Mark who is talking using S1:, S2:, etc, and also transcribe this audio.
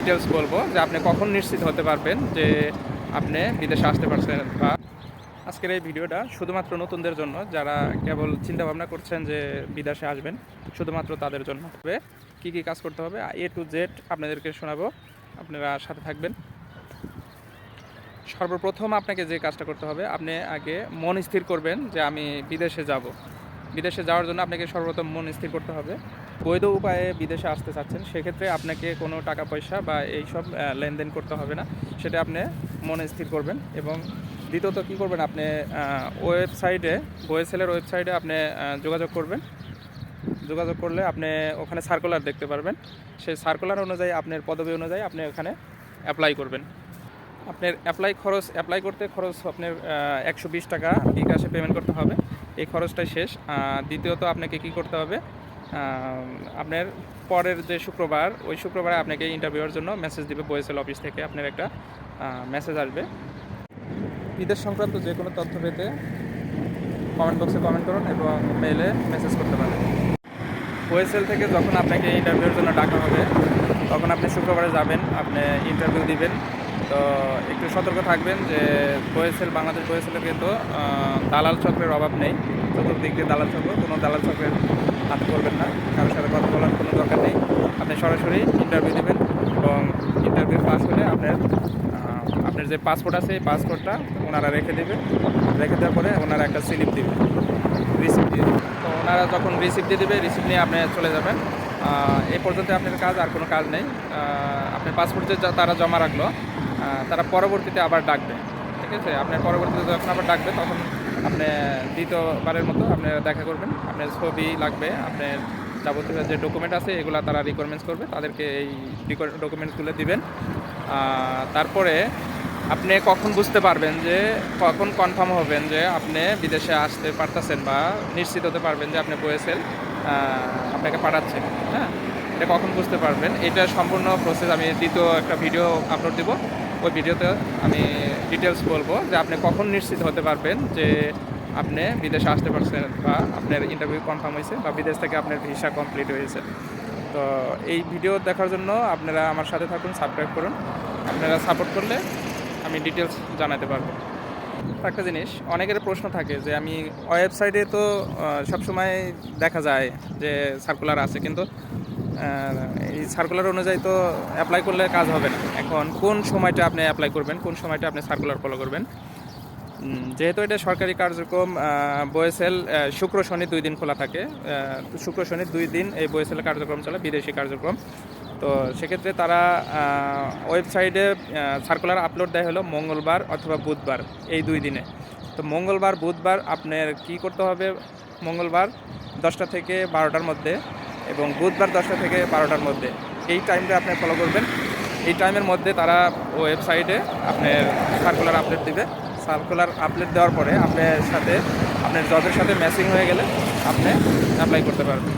S1: Details বলবো যে আপনি কখন নিশ্চিত হতে পারবেন যে আপনি বিদেশে আসতে পারছেন। বা আজকের এই ভিডিওটা শুধুমাত্র নতুনদের জন্য, যারা কেবল চিন্তা ভাবনা করছেন যে বিদেশে আসবেন, শুধুমাত্র তাদের জন্য। তবে কী কী কাজ করতে হবে A to Z আপনাদেরকে শোনাবো, আপনারা সাথে থাকবেন। সর্বপ্রথম আপনাকে যে কাজটা করতে হবে, আপনি আগে মন স্থির করবেন যে আমি বিদেশে যাব। বিদেশে যাওয়ার জন্য আপনাকে সর্বপ্রথম মন স্থির করতে হবে। বৈধ উপায়ে বিদেশে আসতে চাচ্ছেন, সেক্ষেত্রে আপনাকে কোনো টাকা পয়সা বা এইসব লেনদেন করতে হবে না, সেটা আপনি মনে স্থির করবেন। এবং দ্বিতীয়ত কী করবেন, আপনি ওয়েবসাইটে, গোয়েসেলের ওয়েবসাইটে আপনি যোগাযোগ করবেন। যোগাযোগ করলে আপনি ওখানে সার্কুলার দেখতে পারবেন। সেই সার্কুলার অনুযায়ী আপনার পদবি অনুযায়ী আপনি ওখানে অ্যাপ্লাই করবেন। আপনার অ্যাপ্লাই করতে খরচ আপনার 120 টাকা বিকাশে পেমেন্ট করতে হবে। এই খরচটাই শেষ। দ্বিতীয়ত আপনাকে কি করতে হবে, আপনার পরের যে শুক্রবার, ওই শুক্রবারে আপনাকে ইন্টারভিউয়ের জন্য মেসেজ দিবে গোয়েসেল অফিস থেকে। আপনার একটা মেসেজ আসবে। বিদেশ সংক্রান্ত যে কোনো তথ্য পেতে কমেন্ট বক্সে কমেন্ট করুন এবং মেইলে মেসেজ করতে পারেন। গোয়েসেল থেকে যখন আপনাকে ইন্টারভিউয়ের জন্য ডাকা হবে, তখন আপনি শুক্রবারে যাবেন, আপনি ইন্টারভিউ দিবেন। তো একটু সতর্ক থাকবেন যে বাংলাদেশ গোয়েসেলের কিন্তু দালাল চক্রের অভাব নেই। চতুর্দিক দিয়ে দালাল চক্র, কোনো দালাল চক্রের হাত করবেন না, কারোর সাথে কথা বলার কোনো দরকার নেই। আপনি সরাসরি ইন্টারভিউ দেবেন এবং ইন্টারভিউ পাস হলে আপনার যে পাসপোর্ট আছে, এই পাসপোর্টটা ওনারা রেখে দেওয়ার পরে ওনারা একটা স্লিপ দেবে, রিসিপ্ট দিয়ে দেবে। তো ওনারা যখন রিসিপ্ট দিয়ে দেবে, রিসিপ্ট নিয়ে আপনি চলে যাবেন। এই পর্যন্ত আপনার কাজ, আর কোনো কাজ নেই। আপনার পাসপোর্ট যে তারা জমা রাখলো, তারা পরবর্তীতে আবার ডাকবে, ঠিক আছে? আপনার পরবর্তীতে যখন আবার ডাকবে, তখন আপনি দ্বিতীয়বারের মতো আপনি দেখা করবেন। আপনার ছবি লাগবে, আপনার যাবতীয় যে ডকুমেন্ট আছে এগুলো তারা রিকোয়ারমেন্টস করবে, তাদেরকে এই ডকুমেন্টসগুলো দিবেন। তারপরে আপনি কখন বুঝতে পারবেন, যে কখন কনফার্ম হবেন যে আপনি বিদেশে আসতে পারতেছেন বা নিশ্চিত হতে পারবেন যে আপনি গোয়েসেল আপনাকে পাঠাচ্ছেন। হ্যাঁ, এটা কখন বুঝতে পারবেন, এটা সম্পূর্ণ প্রসেস আমি দ্বিতীয় একটা ভিডিও আপলোড দেবো। ওই ভিডিওতে আমি ডিটেলস বলবো যে আপনি কখন নিশ্চিত হতে পারবেন যে আপনি বিদেশে আসতে পারছেন বা আপনার ইন্টারভিউ কনফার্ম হয়েছে বা বিদেশ থেকে আপনার ভিসা কমপ্লিট হয়েছে। তো এই ভিডিও দেখার জন্য আপনারা আমার সাথে থাকুন, সাবস্ক্রাইব করুন। আপনারা সাপোর্ট করলে আমি ডিটেলস জানাতে পারবো। একটা জিনিস অনেকের প্রশ্ন থাকে যে আমি ওয়েবসাইটে তো সবসময় দেখা যায় যে সার্কুলার আছে, কিন্তু এই সার্কুলার অনুযায়ী তো অ্যাপ্লাই করলে কাজ হবে না। এখন কোন সময়টা আপনি অ্যাপ্লাই করবেন, কোন সময়টা আপনি সার্কুলার ফলো করবেন? যেহেতু এটা সরকারি কার্যক্রম, বোয়েসেল শুক্র শনি 2 দিন খোলা থাকে। শুক্র শনি 2 দিন এই বোয়েসেলের কার্যক্রম চলে, বিদেশি কার্যক্রম। তো সেক্ষেত্রে তারা ওয়েবসাইটে সার্কুলার আপলোড দেয় হলো মঙ্গলবার অথবা বুধবার, এই 2 দিনে। তো মঙ্গলবার বুধবার আপনার কি করতে হবে, মঙ্গলবার 10টা থেকে 12টার মধ্যে এবং বুধবার 10টা থেকে 12টার মধ্যে, এই টাইমটা আপনি ফলো করবেন। এই টাইমের মধ্যে তারা ওয়েবসাইটে আপনার সার্কুলার আপডেট দিবে। সার্কুলার আপডেট দেওয়ার পরে আপনার সাথে, আপনার জবের সাথে ম্যাচিং হয়ে গেলে আপনি অ্যাপ্লাই করতে পারবেন।